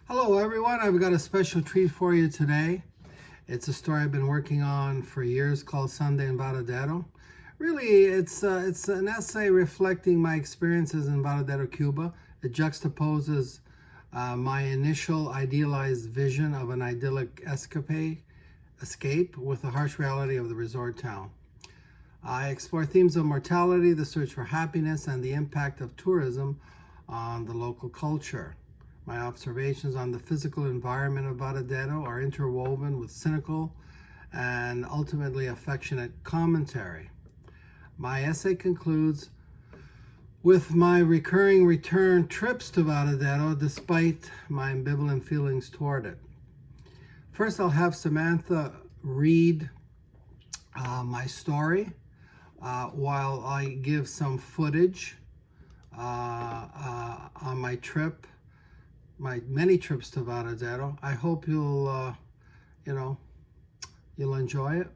Hello everyone, I've got a special treat for you today. It's a story I've been working on for years called Sunday in Varadero. Really, it's an essay reflecting my experiences in Varadero, Cuba. It juxtaposes my initial idealized vision of an idyllic escape with the harsh reality of the resort town. I explore themes of mortality, the search for happiness, and the impact of tourism on the local culture. My observations on the physical environment of Varadero are interwoven with cynical and ultimately affectionate commentary. My essay concludes with my recurring return trips to Varadero despite my ambivalent feelings toward it. First, I'll have Samantha read my story while I give some footage on my trip, my many trips to Varadero. I hope you'll enjoy it.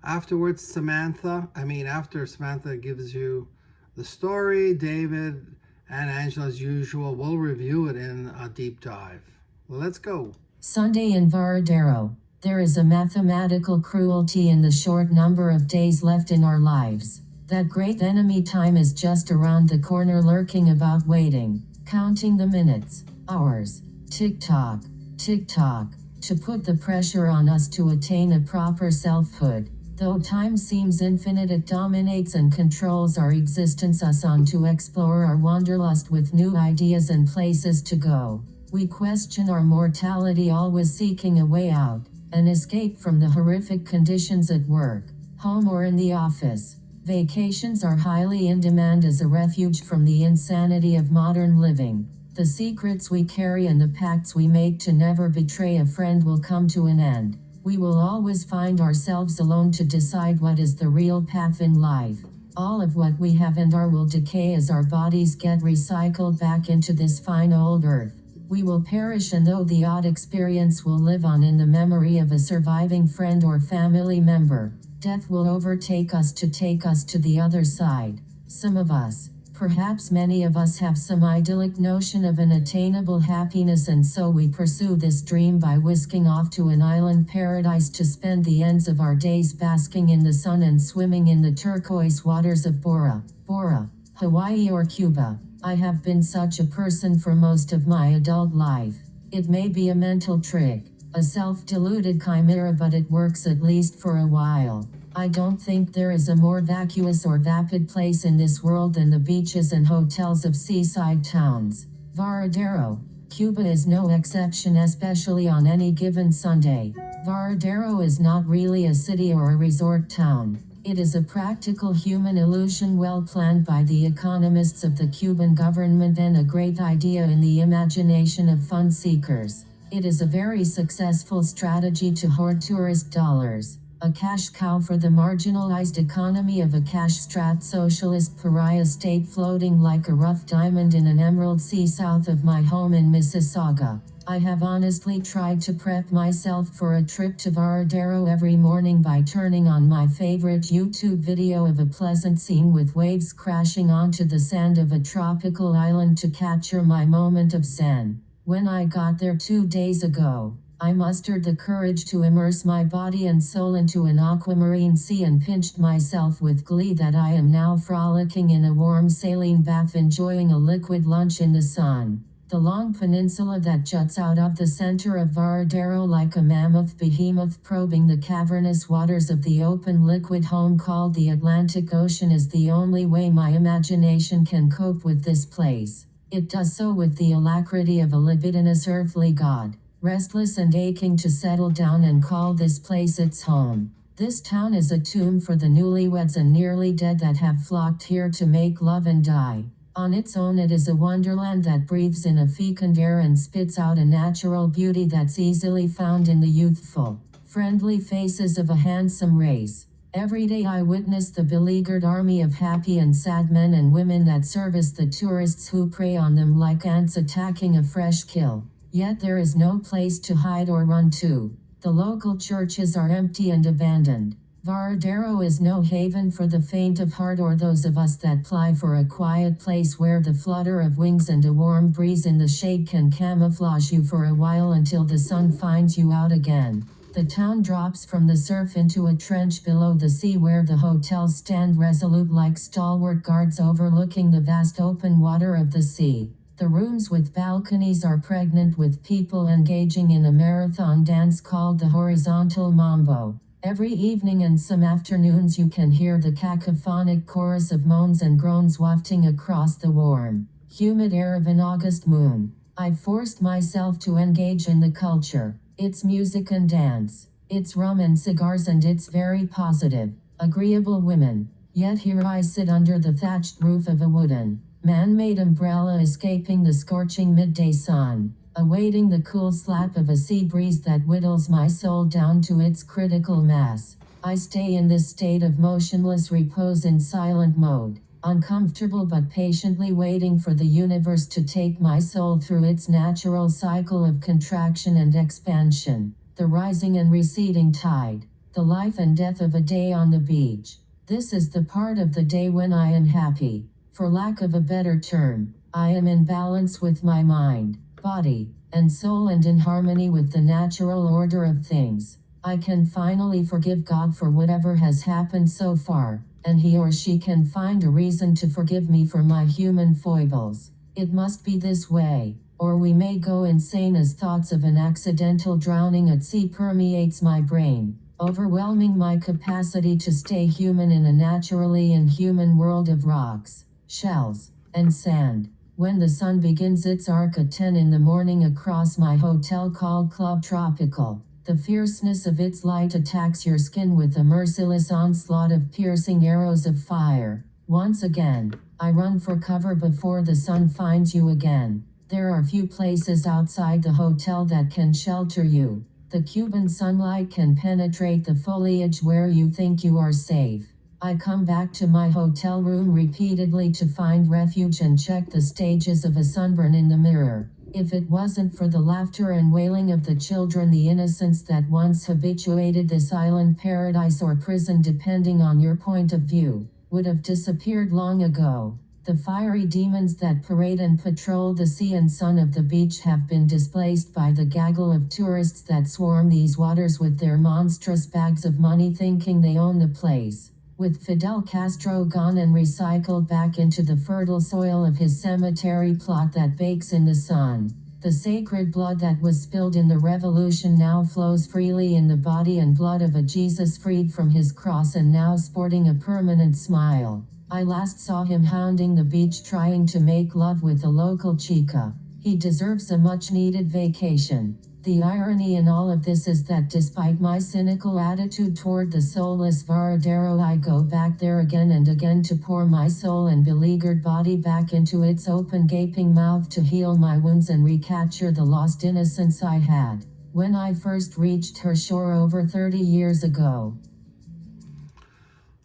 Afterwards, after Samantha gives you the story, David and Angela, as usual, will review it in a deep dive. Let's go. Sunday in Varadero. There is a mathematical cruelty in the short number of days left in our lives. That great enemy time is just around the corner, lurking about, waiting, counting the minutes, hours, tick-tock, tick-tock, to put the pressure on us to attain a proper selfhood. Though time seems infinite, it dominates and controls our existence, us on to explore our wanderlust with new ideas and places to go. We question our mortality, always seeking a way out, an escape from the horrific conditions at work, home, or in the office. Vacations are highly in demand as a refuge from the insanity of modern living. The secrets we carry and the pacts we make to never betray a friend will come to an end. We will always find ourselves alone to decide what is the real path in life. All of what we have and are will decay as our bodies get recycled back into this fine old earth. We will perish, and though the odd experience will live on in the memory of a surviving friend or family member, death will overtake us to take us to the other side. Some of us, perhaps many of us, have some idyllic notion of an attainable happiness, and so we pursue this dream by whisking off to an island paradise to spend the ends of our days basking in the sun and swimming in the turquoise waters of Bora Bora, Hawaii, or Cuba. I have been such a person for most of my adult life. It may be a mental trick, a self-deluded chimera, but it works at least for a while. I don't think there is a more vacuous or vapid place in this world than the beaches and hotels of seaside towns. Varadero, Cuba is no exception, especially on any given Sunday. Varadero is not really a city or a resort town. It is a practical human illusion well planned by the economists of the Cuban government and a great idea in the imagination of fun seekers. It is a very successful strategy to hoard tourist dollars, a cash cow for the marginalized economy of a cash-strapped socialist pariah state floating like a rough diamond in an emerald sea south of my home in Mississauga. I have honestly tried to prep myself for a trip to Varadero every morning by turning on my favorite YouTube video of a pleasant scene with waves crashing onto the sand of a tropical island to capture my moment of zen. When I got there 2 days ago, I mustered the courage to immerse my body and soul into an aquamarine sea and pinched myself with glee that I am now frolicking in a warm saline bath, enjoying a liquid lunch in the sun. The long peninsula that juts out of the center of Varadero like a mammoth behemoth probing the cavernous waters of the open liquid home called the Atlantic Ocean is the only way my imagination can cope with this place. It does so with the alacrity of a libidinous earthly god, restless and aching to settle down and call this place its home. This town is a tomb for the newlyweds and nearly dead that have flocked here to make love and die. On its own, it is a wonderland that breathes in a fecund air and spits out a natural beauty that's easily found in the youthful, friendly faces of a handsome race. Every day I witness the beleaguered army of happy and sad men and women that service the tourists who prey on them like ants attacking a fresh kill. Yet there is no place to hide or run to. The local churches are empty and abandoned. Varadero is no haven for the faint of heart or those of us that ply for a quiet place where the flutter of wings and a warm breeze in the shade can camouflage you for a while until the sun finds you out again. The town drops from the surf into a trench below the sea where the hotels stand resolute like stalwart guards overlooking the vast open water of the sea. The rooms with balconies are pregnant with people engaging in a marathon dance called the horizontal mambo. Every evening and some afternoons you can hear the cacophonic chorus of moans and groans wafting across the warm, humid air of an August moon. I've forced myself to engage in the culture. It's music and dance. It's rum and cigars and it's very positive, agreeable women. Yet here I sit under the thatched roof of a wooden, man-made umbrella escaping the scorching midday sun, awaiting the cool slap of a sea breeze that whittles my soul down to its critical mass. I stay in this state of motionless repose in silent mode, uncomfortable but patiently waiting for the universe to take my soul through its natural cycle of contraction and expansion, the rising and receding tide, the life and death of a day on the beach. This is the part of the day when I am happy. For lack of a better term, I am in balance with my mind, body, and soul and in harmony with the natural order of things. I can finally forgive God for whatever has happened so far, and he or she can find a reason to forgive me for my human foibles. It must be this way, or we may go insane as thoughts of an accidental drowning at sea permeates my brain, overwhelming my capacity to stay human in a naturally inhuman world of rocks, shells, and sand. When the sun begins its arc at 10 in the morning across my hotel called Club Tropical, the fierceness of its light attacks your skin with a merciless onslaught of piercing arrows of fire. Once again, I run for cover before the sun finds you again. There are few places outside the hotel that can shelter you. The Cuban sunlight can penetrate the foliage where you think you are safe. I come back to my hotel room repeatedly to find refuge and check the stages of a sunburn in the mirror. If it wasn't for the laughter and wailing of the children, the innocence that once habituated this island paradise or prison, depending on your point of view, would have disappeared long ago. The fiery demons that parade and patrol the sea and sun of the beach have been displaced by the gaggle of tourists that swarm these waters with their monstrous bags of money, thinking they own the place. With Fidel Castro gone and recycled back into the fertile soil of his cemetery plot that bakes in the sun, the sacred blood that was spilled in the revolution now flows freely in the body and blood of a Jesus freed from his cross and now sporting a permanent smile. I last saw him hounding the beach trying to make love with a local chica. He deserves a much-needed vacation. The irony in all of this is that despite my cynical attitude toward the soulless Varadero, I go back there again and again to pour my soul and beleaguered body back into its open gaping mouth to heal my wounds and recapture the lost innocence I had when I first reached her shore over 30 years ago.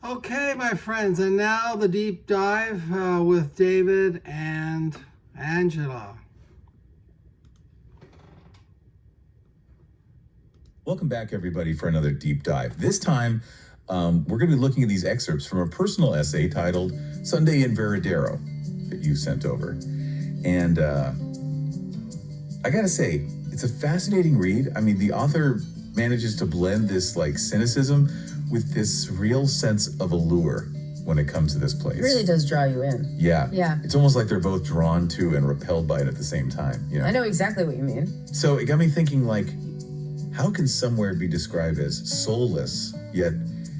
Okay, my friends, and now the deep dive with David and Angela. Welcome back, everybody, for another deep dive. This time, we're going to be looking at these excerpts from a personal essay titled Sunday in Varadero that you sent over. And I got to say, it's a fascinating read. I mean, the author manages to blend this like cynicism with this real sense of allure when it comes to this place. It really does draw you in. Yeah. Yeah. It's almost like they're both drawn to and repelled by it at the same time. You know? I know exactly what you mean. So it got me thinking, like, how can somewhere be described as soulless, yet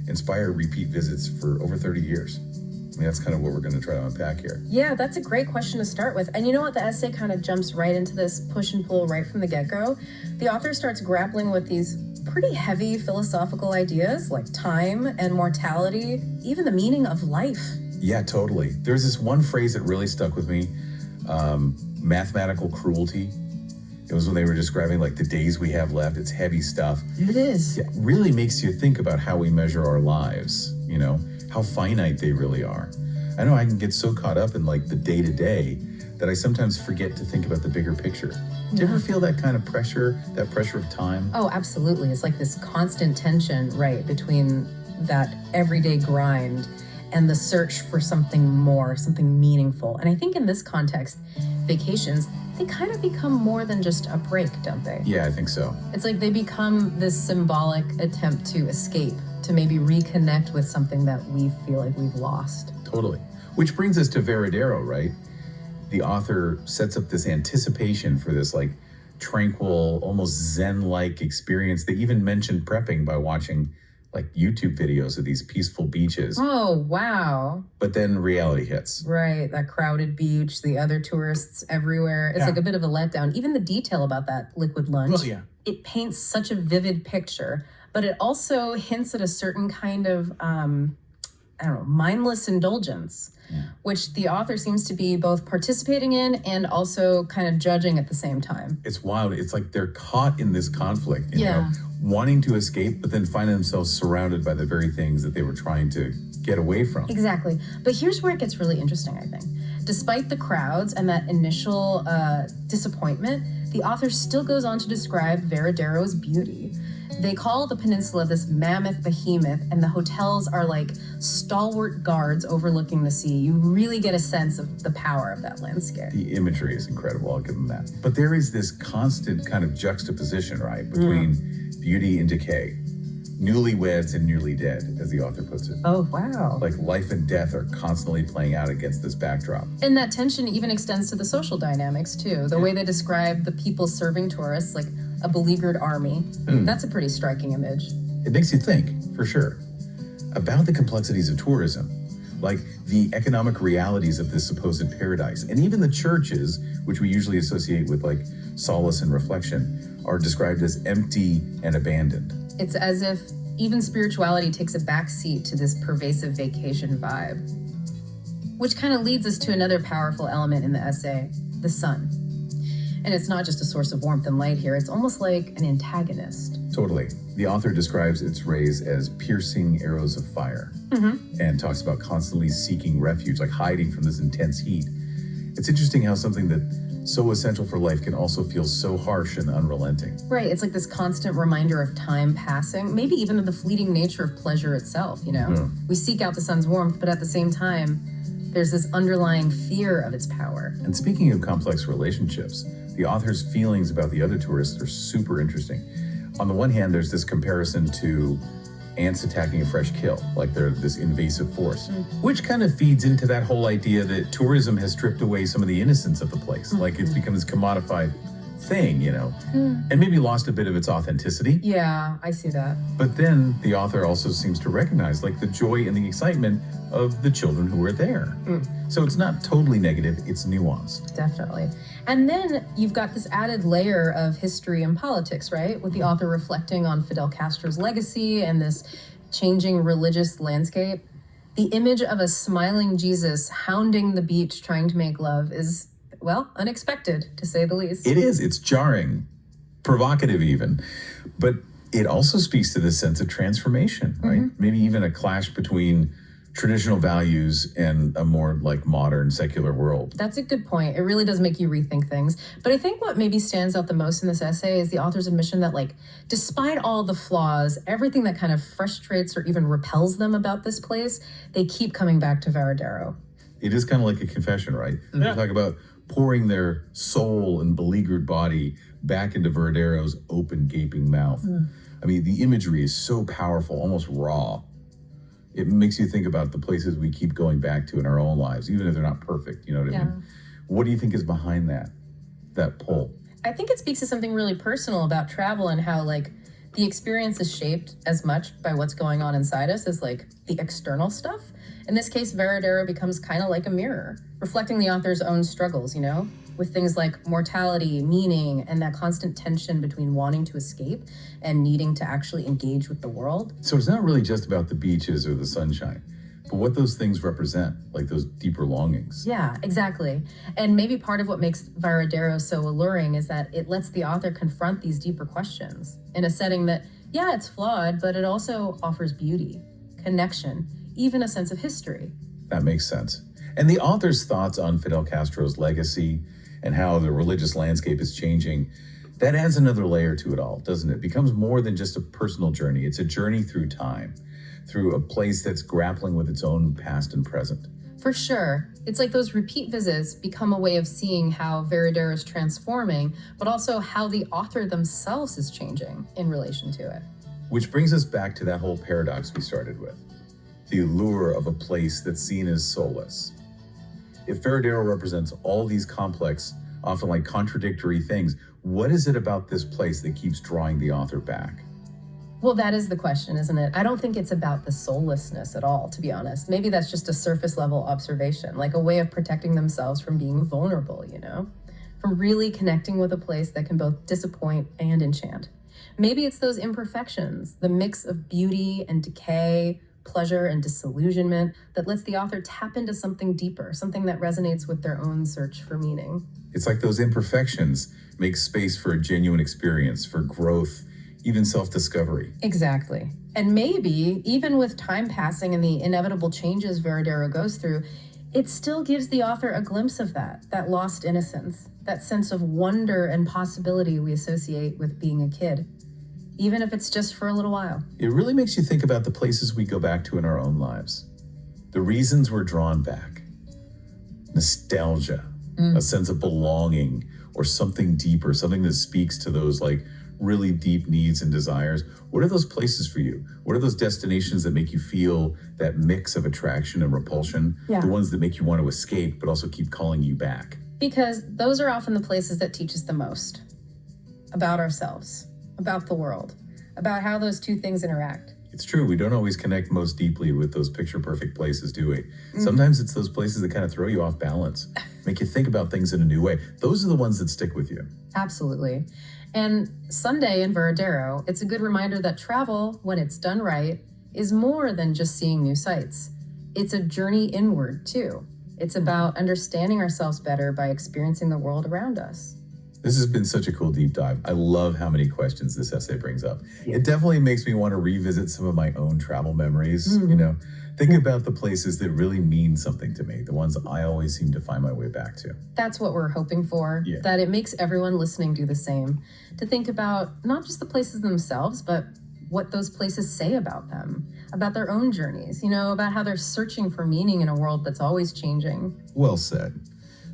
inspire repeat visits for over 30 years? I mean, that's kind of what we're going to try to unpack here. Yeah, that's a great question to start with. And you know what? The essay kind of jumps right into this push and pull right from the get-go. The author starts grappling with these pretty heavy philosophical ideas like time and mortality, even the meaning of life. Yeah, totally. There's this one phrase that really stuck with me, mathematical cruelty. It was when they were describing like the days we have left. It's heavy stuff. It is. It really makes you think about how we measure our lives, you know, how finite they really are. I know I can get so caught up in like the day-to-day that I sometimes forget to think about the bigger picture. Do you ever feel that kind of pressure, that pressure of time? Oh, absolutely. It's like this constant tension, right, between that everyday grind and the search for something more, something meaningful. And I think in this context, vacations, they kind of become more than just a break, don't they? Yeah, I think so. It's like they become this symbolic attempt to escape, to maybe reconnect with something that we feel like we've lost. Totally. Which brings us to Varadero, right? The author sets up this anticipation for this like tranquil, almost Zen-like experience. They even mentioned prepping by watching like YouTube videos of these peaceful beaches. Oh, wow. But then reality hits. Right, that crowded beach, the other tourists everywhere. It's like a bit of a letdown. Even the detail about that liquid lunch. Well, yeah. It paints such a vivid picture, but it also hints at a certain kind of, mindless indulgence, which the author seems to be both participating in and also kind of judging at the same time. It's wild. It's like they're caught in this conflict, you Yeah. know, wanting to escape, but then finding themselves surrounded by the very things that they were trying to get away from. Exactly. But here's where it gets really interesting, I think. Despite the crowds and that initial disappointment, the author still goes on to describe Varadero's beauty. They call the peninsula this mammoth behemoth, and the hotels are like stalwart guards overlooking the sea. You really get a sense of the power of that landscape. The imagery is incredible, I'll give them that. But there is this constant kind of juxtaposition, right, between beauty and decay. Newlyweds and nearly dead, as the author puts it. Oh, wow. Like life and death are constantly playing out against this backdrop. And that tension even extends to the social dynamics, too. The way they describe the people serving tourists, like a beleaguered army. That's a pretty striking image. It makes you think, for sure, about the complexities of tourism, like the economic realities of this supposed paradise. And even the churches, which we usually associate with like solace and reflection, are described as empty and abandoned. It's as if even spirituality takes a backseat to this pervasive vacation vibe. Which kind of leads us to another powerful element in the essay, the sun. And it's not just a source of warmth and light here, it's almost like an antagonist. Totally. The author describes its rays as piercing arrows of fire and talks about constantly seeking refuge, like hiding from this intense heat. It's interesting how something that so essential for life can also feel so harsh and unrelenting. Right, it's like this constant reminder of time passing, maybe even of the fleeting nature of pleasure itself, you know? We seek out the sun's warmth, but at the same time, there's this underlying fear of its power. And speaking of complex relationships, the author's feelings about the other tourists are super interesting. On the one hand, there's this comparison to ants attacking a fresh kill, like they're this invasive force, which kind of feeds into that whole idea that tourism has stripped away some of the innocence of the place. Like it's become this commodified thing, you know, and maybe lost a bit of its authenticity. Yeah, I see that. But then the author also seems to recognize like the joy and the excitement of the children who were there. So it's not totally negative, it's nuanced. Definitely. And then you've got this added layer of history and politics, right? With the author reflecting on Fidel Castro's legacy and this changing religious landscape. The image of a smiling Jesus hounding the beach trying to make love is, well, unexpected, to say the least. It is, it's jarring, provocative even, but it also speaks to this sense of transformation, right? Maybe even a clash between traditional values and a more like modern secular world. That's a good point. It really does make you rethink things. But I think what maybe stands out the most in this essay is the author's admission that, like, despite all the flaws, everything that kind of frustrates or even repels them about this place, they keep coming back to Varadero. It is kind of like a confession, right? They talk about pouring their soul and beleaguered body back into Varadero's open, gaping mouth. I mean, the imagery is so powerful, almost raw. It makes you think about the places we keep going back to in our own lives, even if they're not perfect, you know what I mean? What do you think is behind that pull? I think it speaks to something really personal about travel and how, like, the experience is shaped as much by what's going on inside us as, like, the external stuff. In this case, Varadero becomes kind of like a mirror, reflecting the author's own struggles, you know, with things like mortality, meaning, and that constant tension between wanting to escape and needing to actually engage with the world. So it's not really just about the beaches or the sunshine, but what those things represent, like those deeper longings. Yeah, exactly. And maybe part of what makes Varadero so alluring is that it lets the author confront these deeper questions in a setting that, yeah, it's flawed, but it also offers beauty, connection, even a sense of history. That makes sense. And the author's thoughts on Fidel Castro's legacy and how the religious landscape is changing, that adds another layer to it all, doesn't it? It becomes more than just a personal journey. It's a journey through time. through a place that's grappling with its own past and present. For sure. It's like those repeat visits become a way of seeing how Varadero is transforming, but also how the author themselves is changing in relation to it. Which brings us back to that whole paradox we started with, the allure of a place that's seen as soulless. If Varadero represents all these complex, often like contradictory things, what is it about this place that keeps drawing the author back? Well, that is the question, isn't it? I don't think it's about the soullessness at all, to be honest. Maybe that's just a surface level observation, like a way of protecting themselves from being vulnerable, from really connecting with a place that can both disappoint and enchant. Maybe it's those imperfections, the mix of beauty and decay, pleasure and disillusionment that lets the author tap into something deeper, something that resonates with their own search for meaning. It's like those imperfections make space for a genuine experience, for growth, even self-discovery. Exactly. And maybe, even with time passing and the inevitable changes Varadero goes through, it still gives the author a glimpse of that lost innocence, that sense of wonder and possibility we associate with being a kid, even if it's just for a little while. It really makes you think about the places we go back to in our own lives, the reasons we're drawn back. Nostalgia, a sense of belonging, or something deeper, something that speaks to those like really deep needs and desires. What are those places for you? What are those destinations that make you feel that mix of attraction and repulsion? Yeah. The ones that make you want to escape, but also keep calling you back. Because those are often the places that teach us the most about ourselves, about the world, about how those two things interact. It's true. We don't always connect most deeply with those picture-perfect places, do we? Sometimes it's those places that kind of throw you off balance, make you think about things in a new way. Those are the ones that stick with you. Absolutely. And Sunday in Varadero, it's a good reminder that travel, when it's done right, is more than just seeing new sights. It's a journey inward, too. It's about understanding ourselves better by experiencing the world around us. This has been such a cool deep dive. I love how many questions this essay brings up. It definitely makes me want to revisit some of my own travel memories, think about the places that really mean something to me, the ones I always seem to find my way back to. That's what we're hoping for, that it makes everyone listening do the same, to think about not just the places themselves, but what those places say about them, about their own journeys, about how they're searching for meaning in a world that's always changing. Well said.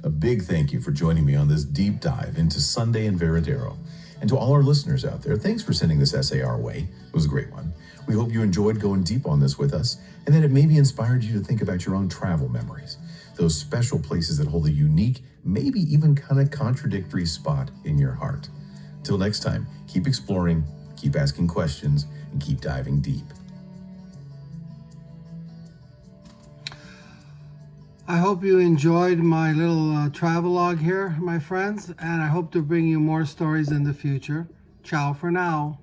A big thank you for joining me on this deep dive into Sunday in Varadero. And to all our listeners out there, thanks for sending this essay our way. It was a great one. We hope you enjoyed going deep on this with us, and that it maybe inspired you to think about your own travel memories, those special places that hold a unique, maybe even kind of contradictory spot in your heart. Till next time, keep exploring, keep asking questions, and keep diving deep. I hope you enjoyed my little travelogue here, my friends, and I hope to bring you more stories in the future. Ciao for now.